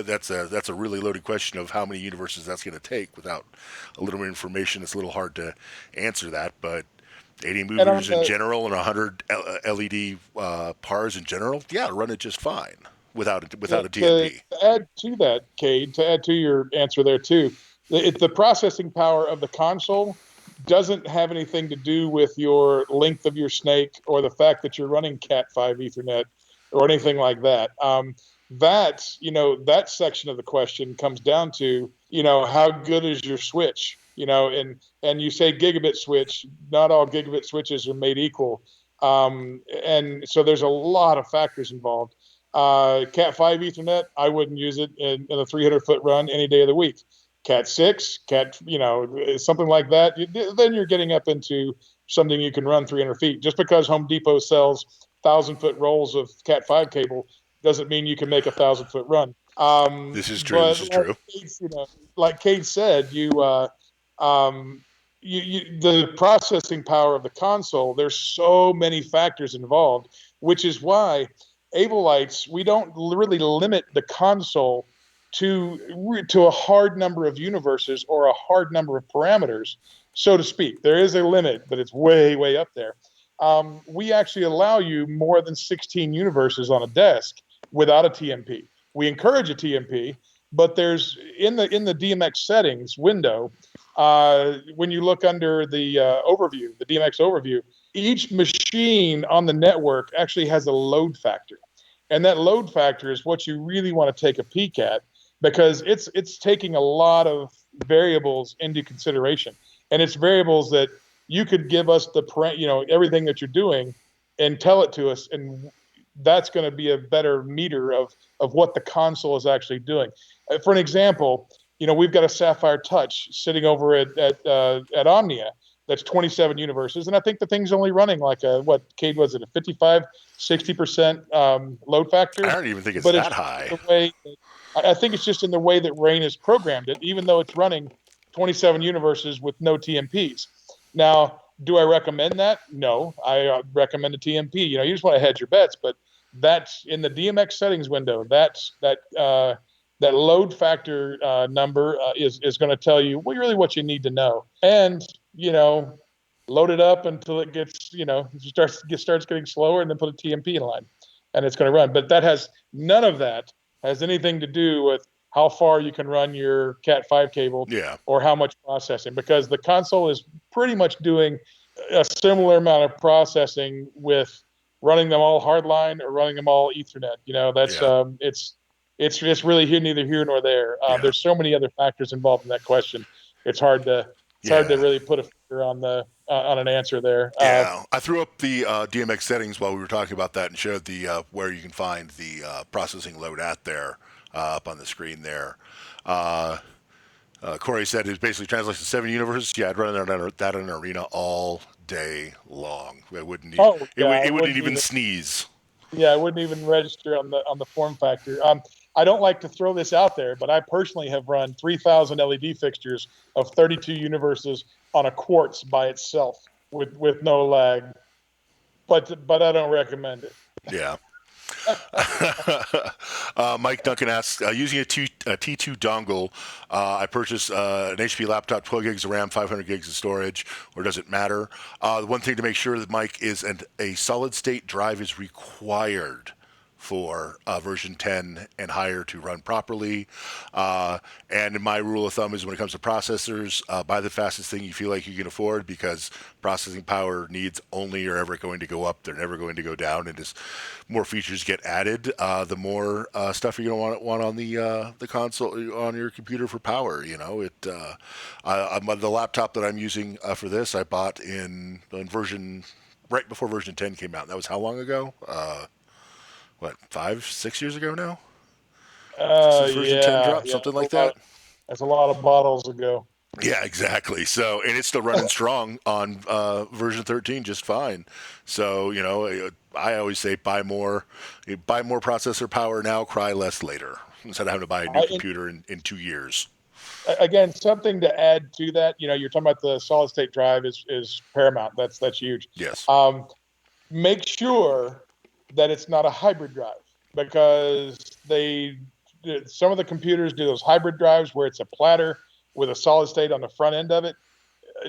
That's a really loaded question of how many universes that's going to take. Without a little more information, it's a little hard to answer that, but 80 And on movers in the general and 100 LED pars in general, yeah, run it just fine without Yeah, a to DMP. add to that, Cade, to add to your answer there too, the processing power of the console doesn't have anything to do with your length of your snake or the fact that you're running Cat5 Ethernet or anything like that. That section of the question comes down to, how good is your switch? And you say gigabit switch, not all gigabit switches are made equal. And so there's a lot of factors involved. Cat5 Ethernet, I wouldn't use it in a 300-foot run any day of the week. Cat6, something like that, then you're getting up into something you can run 300 feet. Just because Home Depot sells 1,000-foot rolls of Cat5 cable doesn't mean you can make a 1,000-foot run. This is true. This is true. Like Cade said, the processing power of the console, there's so many factors involved, which is why Avolites, we don't really limit the console to a hard number of universes or a hard number of parameters, so to speak. There is a limit, but it's way, way up there. We actually allow you more than 16 universes on a desk without a TMP. We encourage a TMP, but there's in the DMX settings window, when you look under the overview, the DMX overview, each machine on the network actually has a load factor. And that load factor is what you really want to take a peek at, because it's taking a lot of variables into consideration. And it's variables that you could give us everything that you're doing and tell it to us, and that's going to be a better meter of what the console is actually doing. For an example, we've got a Sapphire Touch sitting over at Omnia that's 27 universes, and I think the thing's only running like Cade, was it a 55, 60% load factor? I don't even think it's that high. I think it's just in the way that Rain has programmed it, even though it's running 27 universes with no TMPs. Now, do I recommend that? No, I recommend a TMP. You just want to hedge your bets, but that's in the DMX settings window. That load factor number is going to tell you really what you need to know. And load it up until it gets starts getting slower, and then put a TMP in line, and it's going to run. But none of that has anything to do with how far you can run your Cat5 cable, or how much processing, because the console is pretty much doing a similar amount of processing with running them all hardline or running them all Ethernet. It's really neither here nor there. There's so many other factors involved in that question. It's hard to really put a finger on an answer there. I threw up the DMX settings while we were talking about that, and showed the where you can find the processing load at there up on the screen there. Corey said it basically translates to 7 universes. Yeah, I'd run that in an arena all day long. It wouldn't even sneeze. Yeah, I wouldn't even register on the form factor. I don't like to throw this out there, but I personally have run 3,000 LED fixtures of 32 universes on a Quartz by itself with no lag. But I don't recommend it. Yeah. Mike Duncan asks, using a T2 dongle, I purchased an HP laptop, 12 gigs of RAM, 500 gigs of storage, or does it matter? The one thing to make sure that, Mike, is a solid-state drive is required for version 10 and higher to run properly. And my rule of thumb is, when it comes to processors, buy the fastest thing you feel like you can afford, because processing power needs only are ever going to go up. They're never going to go down. And as more features get added, the more stuff you're going to want on the console, on your computer for power. The laptop that I'm using for this, I bought in version right before version 10 came out. That was how long ago? 5-6 years ago now? Since version 10 dropped, something like that? That's a lot of bottles ago. Yeah, exactly. So, and it's still running strong on version 13 just fine. So, I always say buy more processor power now, cry less later, instead of having to buy a new computer in 2 years. Again, something to add to that, you're talking about the solid state drive is paramount. That's huge. Yes. Make sure that it's not a hybrid drive, because some of the computers do those hybrid drives where it's a platter with a solid state on the front end of it.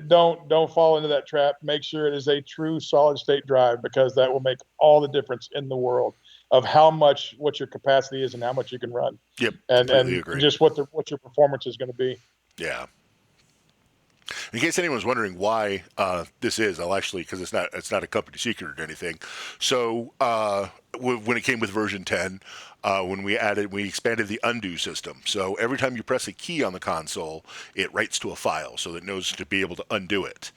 Don't fall into that trap. Make sure it is a true solid state drive, because that will make all the difference in the world of what your capacity is and how much you can run. Yep. And agree. just what your performance is going to be. Yeah. In case anyone's wondering why this is, I'll actually, because it's not a company secret or anything. So when it came with version 10, when we expanded the undo system. So every time you press a key on the console, it writes to a file, so that it knows to be able to undo it.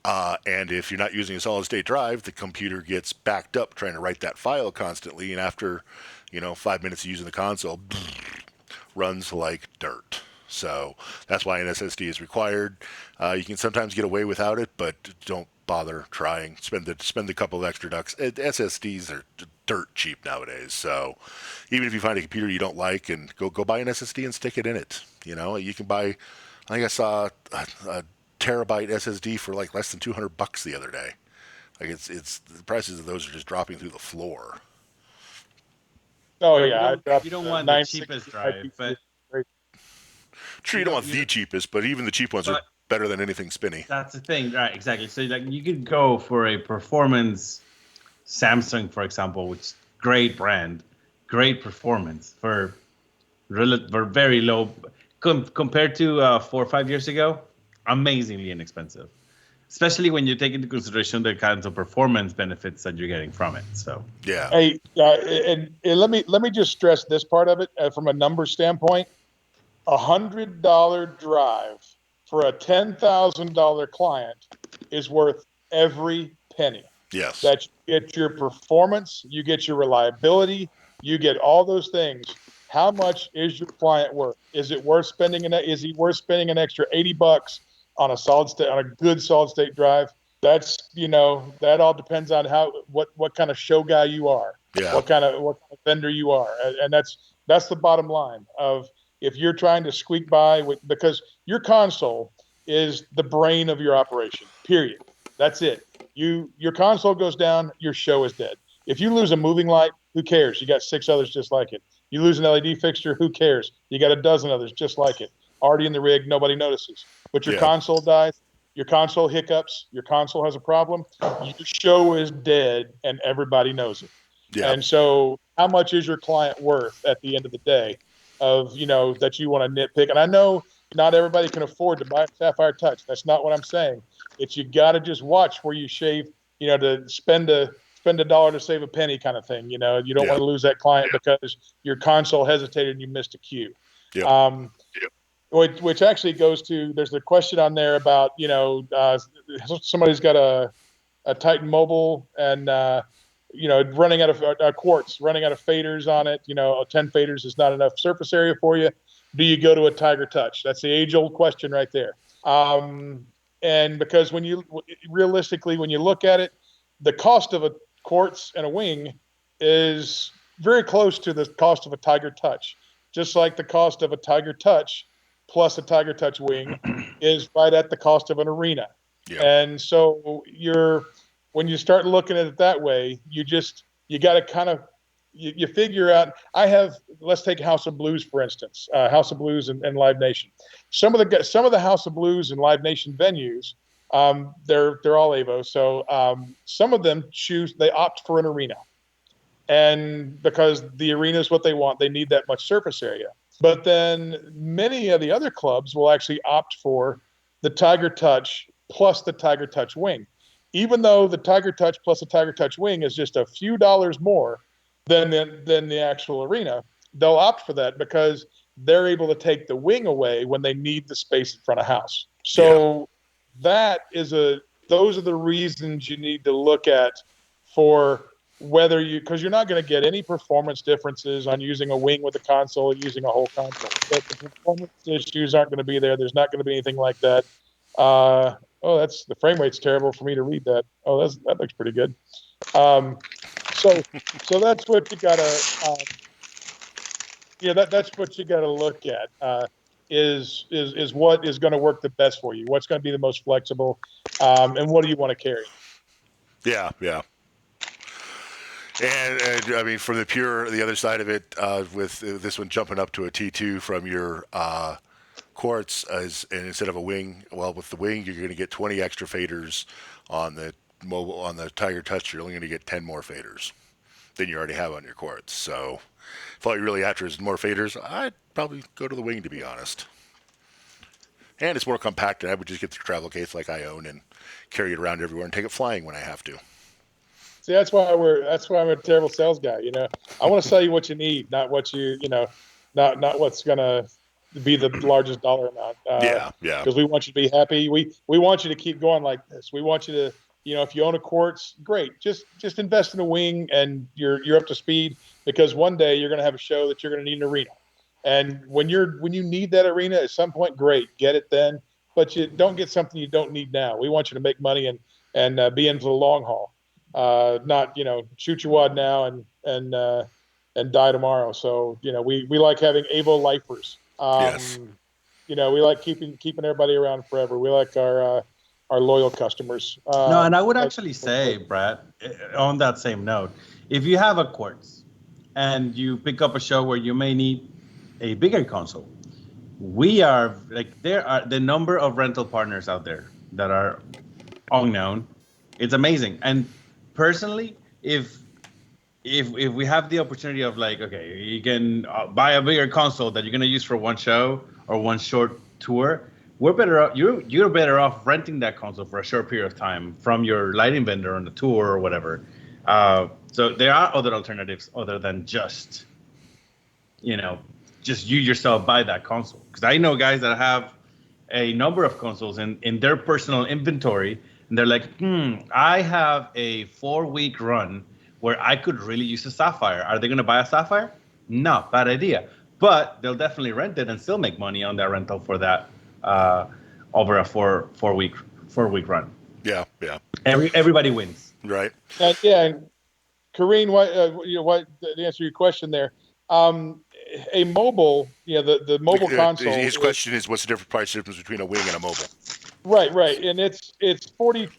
And if you're not using a solid state drive, the computer gets backed up trying to write that file constantly, and after 5 minutes of using the console, runs like dirt. So that's why an SSD is required. You can sometimes get away without it, but don't bother trying. Spend a couple of extra bucks. SSDs are dirt cheap nowadays. So even if you find a computer you don't like, and go buy an SSD and stick it in it. You can buy. I think I saw a terabyte SSD for like less than $200 the other day. Like it's the prices of those are just dropping through the floor. Oh yeah, you don't want the cheapest drive, but True, you don't want the cheapest, but even the cheap ones are better than anything spinny. That's the thing, right? Exactly. So you could go for a performance Samsung, for example, which is great brand, great performance for very low compared to 4 or 5 years ago. Amazingly inexpensive, especially when you take into consideration the kinds of performance benefits that you're getting from it. So yeah. Hey, and let me just stress this part of it from a number standpoint. $100 drive for a $10,000 client is worth every penny. Yes. That you get your performance, you get your reliability, you get all those things. How much is your client worth? Is it worth spending is he worth spending an extra $80 on a good solid state drive? That's that all depends on what kind of show guy you are. Yeah. What kind of vendor you are. And that's the bottom line of, if you're trying to squeak by because your console is the brain of your operation, period. That's it. Your console goes down, your show is dead. If you lose a moving light, who cares? You got 6 others just like it. You lose an LED fixture, who cares? You got a dozen others just like it. Already in the rig, nobody notices. But your console dies, your console hiccups, your console has a problem, your show is dead, and everybody knows it. Yeah. And so how much is your client worth at the end of the day? Of that you want to nitpick, and I know not everybody can afford to buy a Sapphire Touch. That's not what I'm saying. It's you got to just watch where you shave. To spend a dollar to save a penny kind of thing. You don't want to lose that client because your console hesitated and you missed a cue. Yeah. Which actually goes to, there's a question on there about somebody's got a Titan Mobile and. Running out of quartz, running out of faders on it. 10 faders is not enough surface area for you. Do you go to a Tiger Touch? That's the age-old question right there. And because when you look at it, the cost of a quartz and a wing is very close to the cost of a Tiger Touch. Just like the cost of a Tiger Touch plus a Tiger Touch wing is right at the cost of an Arena. Yeah. And so when you start looking at it that way, you got to kind of, you figure out, let's take House of Blues, for instance, House of Blues and Live Nation. Some of the House of Blues and Live Nation venues, they're all AVO. So some of them they opt for an arena. And because the arena is what they want, they need that much surface area. But then many of the other clubs will actually opt for the Tiger Touch plus the Tiger Touch wing. Even though the Tiger Touch plus the Tiger Touch wing is just a few dollars more than the actual arena, they'll opt for that because they're able to take the wing away when they need the space in front of house. So those are the reasons you need to look at for because you're not going to get any performance differences on using a wing with a console or using a whole console. But the performance issues aren't going to be there. There's not going to be anything like that. The frame rate's terrible for me to read that. Oh, that looks pretty good. So that's what you gotta, that's what you gotta look at. Is what is going to work the best for you? What's going to be the most flexible, and what do you want to carry? Yeah, yeah. And I mean, from the other side of it, with this one jumping up to a T2 from your quartz, and instead of a wing, well, with the wing, you're going to get 20 extra faders on the Tiger Touch. You're only going to get 10 more faders than you already have on your quartz. So, if all you're really after is more faders, I'd probably go to the wing, to be honest. And it's more compact, and I would just get the travel case like I own and carry it around everywhere and take it flying when I have to. See, that's why I'm a terrible sales guy. I want to sell you what you need, not what not what's gonna be the largest dollar amount. Yeah. Because we want you to be happy. We want you to keep going like this. We want you to, if you own a quartz, great. Just invest in a wing, and you're up to speed. Because one day you're gonna have a show that you're gonna need an arena, and when you need that arena at some point, great, get it then. But you don't get something you don't need now. We want you to make money and be in for the long haul. Not shoot your wad now and die tomorrow. So we like having Avo lifers. Yes. We like keeping everybody around forever. We like our loyal customers. No, and I would actually say, Brad, on that same note, if you have a quartz and you pick up a show where you may need a bigger console, there are the number of rental partners out there that are unknown. It's amazing. And personally, if we have the opportunity of okay, you can buy a bigger console that you're going to use for one show or one short tour, we're better off, you're better off renting that console for a short period of time from your lighting vendor on the tour or whatever. So there are other alternatives other than just you yourself buy that console. Because I know guys that have a number of consoles in their personal inventory, and they're like, I have a 4-week run where I could really use a Sapphire. Are they going to buy a Sapphire? No, bad idea. But they'll definitely rent it and still make money on that rental for that over a four week run. Yeah. Everybody wins. Right. And Kareen, to answer your question there, a mobile, the mobile console. His question is, what's the price difference between a wing and a mobile? Right, and it's 40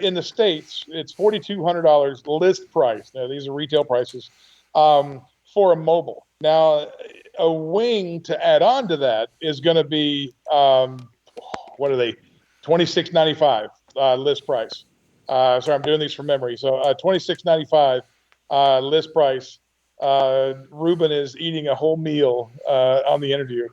in the States. It's $4,200 list price. Now these are retail prices for a mobile. Now a wing to add on to that is going to be what are they? $26.95 list price. Sorry, I'm doing these from memory. So $26.95 list price. Ruben is eating a whole meal on the interview.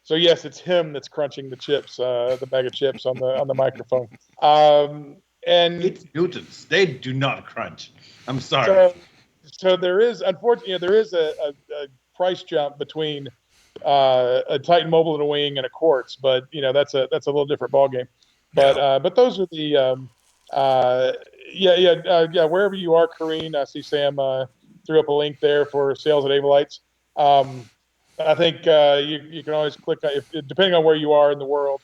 So yes, it's him that's crunching the chips, the bag of chips on the microphone. And it's mutants. They do not crunch. I'm sorry. So there is, unfortunately, a price jump between a Titan Mobile and a wing and a quartz, but that's a little different ballgame. But those are the wherever you are, Kareen. I see Sam threw up a link there for sales at Avolites. I think you can always click depending on where you are in the world.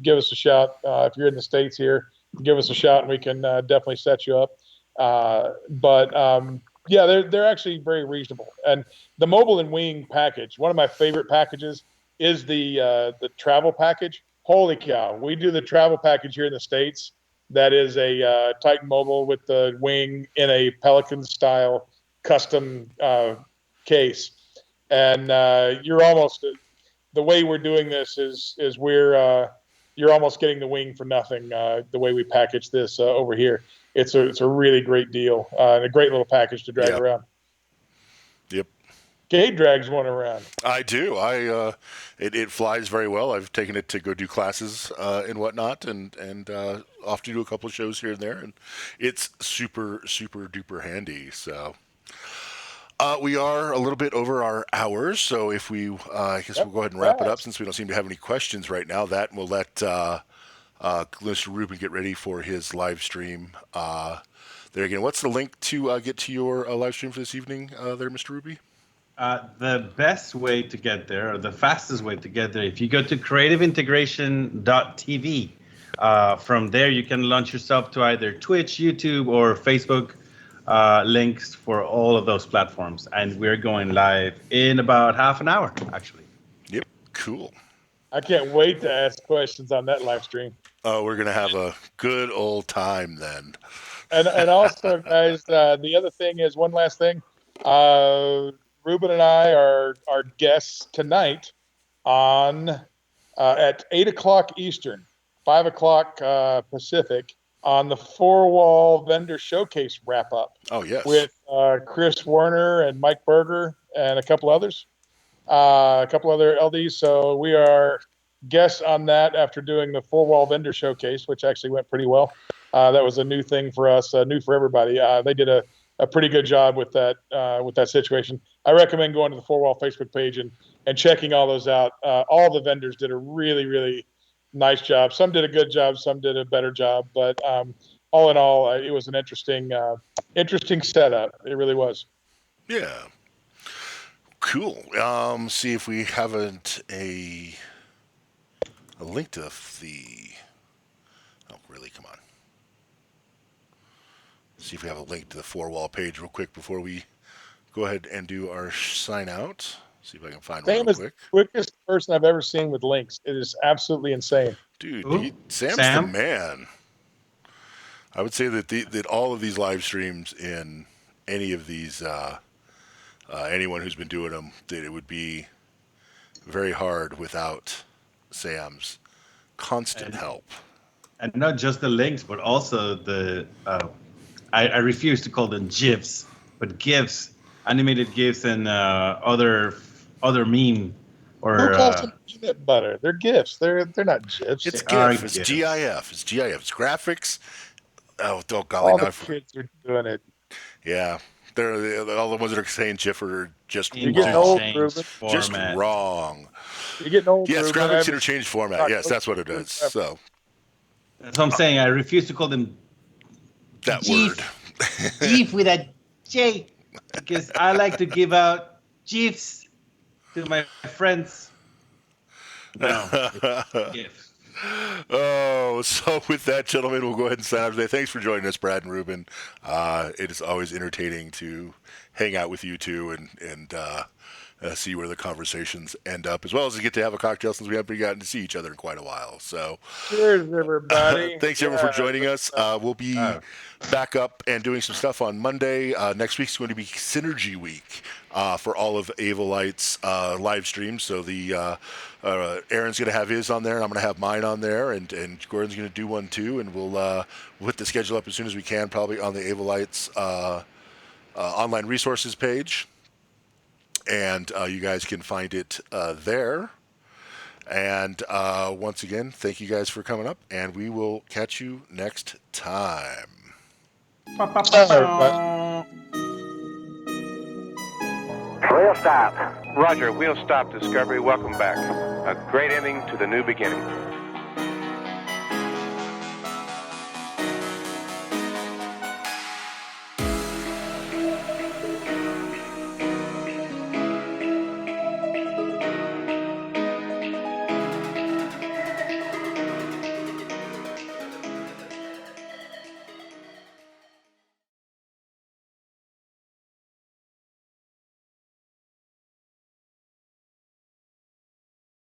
Give us a shout if you're in the States here. Give us a shout, and we can definitely set you up. They're actually very reasonable. And the mobile and wing package, one of my favorite packages, is the travel package. Holy cow! We do the travel package here in the States. That is a Titan Mobile with the wing in a Pelican style custom case. And you're almost, the way we're doing this is you're almost getting the wing for nothing. The way we package this over here, it's a really great deal and a great little package to drag around. Yep. Gade drags one around. I do. It flies very well. I've taken it to go do classes and whatnot, and off to do a couple of shows here and there, and it's super super duper handy. So. We are a little bit over our hours, so if I guess we'll go ahead and wrap it up since we don't seem to have any questions right now. That, and we'll let Mr. Ruben get ready for his live stream. There again, what's the link to get to your live stream for this evening there, Mr. Ruby? The best way to get there, or the fastest way to get there, if you go to creativeintegration.tv, From there, you can launch yourself to either Twitch, YouTube, or Facebook. Links for all of those platforms, and we're going live in about half an hour, actually. Yep. Cool. I can't wait to ask questions on that live stream. Oh, we're gonna have a good old time then. And also, guys, the other thing is one last thing. Ruben and I are guests tonight on at 8:00 Eastern, 5:00 Pacific on the Four Wall Vendor Showcase wrap up. Oh yes. With Chris Werner and Mike Berger and a couple others, a couple other LDs. So we are guests on that after doing the Four Wall Vendor Showcase, which actually went pretty well. That was a new thing for us, new for everybody. They did a pretty good job with that situation. I recommend going to the Four Wall Facebook page and checking all those out. All the vendors did a really, really nice job. Some did a good job, some did a better job, but all in all, it was an interesting setup. It really was. Yeah. Cool. See if we haven't a link to the. Oh, really? Come on. See if we have a link to the Four Wall page real quick before we go ahead and do our sign out. See if I can find one real quick. The quickest person I've ever seen with links. It is absolutely insane. Dude, Sam's the man. I would say that all of these live streams in any of these, anyone who's been doing them, that it would be very hard without Sam's constant help. And not just the links, but also the, I refuse to call them GIFs, but GIFs, animated GIFs, and other meme. Or, who calls them peanut butter? They're GIFs. They're not GIFs. It's GIF. It's GIF. It's GIF. It's graphics. Oh, golly! All the kids are doing it. Yeah, they're all the ones that are saying GIF are just You're getting old, Ruben. Just wrong. You're getting old. Yes, graphics interchange format. Yes, that's what it is. So that's what I'm saying. I refuse to call them that GIF. word. GIF with a J, because I like to give out GIFs to my friends. No, GIF. Oh, so with that, gentlemen, we'll go ahead and sign out today. Thanks for joining us, Brad and Ruben. It is always entertaining to hang out with you two and see where the conversations end up, as well as to get to have a cocktail since we haven't gotten to see each other in quite a while. So, cheers, everybody. Thanks, everyone, for joining us. We'll be back up and doing some stuff on Monday. Next week's going to be Synergy Week for all of Avolites live streams. So the Aaron's going to have his on there, and I'm going to have mine on there, and Gordon's going to do one too, and we'll put the schedule up as soon as we can, probably on the Avolites online resources page. And you guys can find it there. And once again, thank you guys for coming up, and we will catch you next time. Wheel stop. Roger, wheel stop, Discovery. Welcome back. A great ending to the new beginning.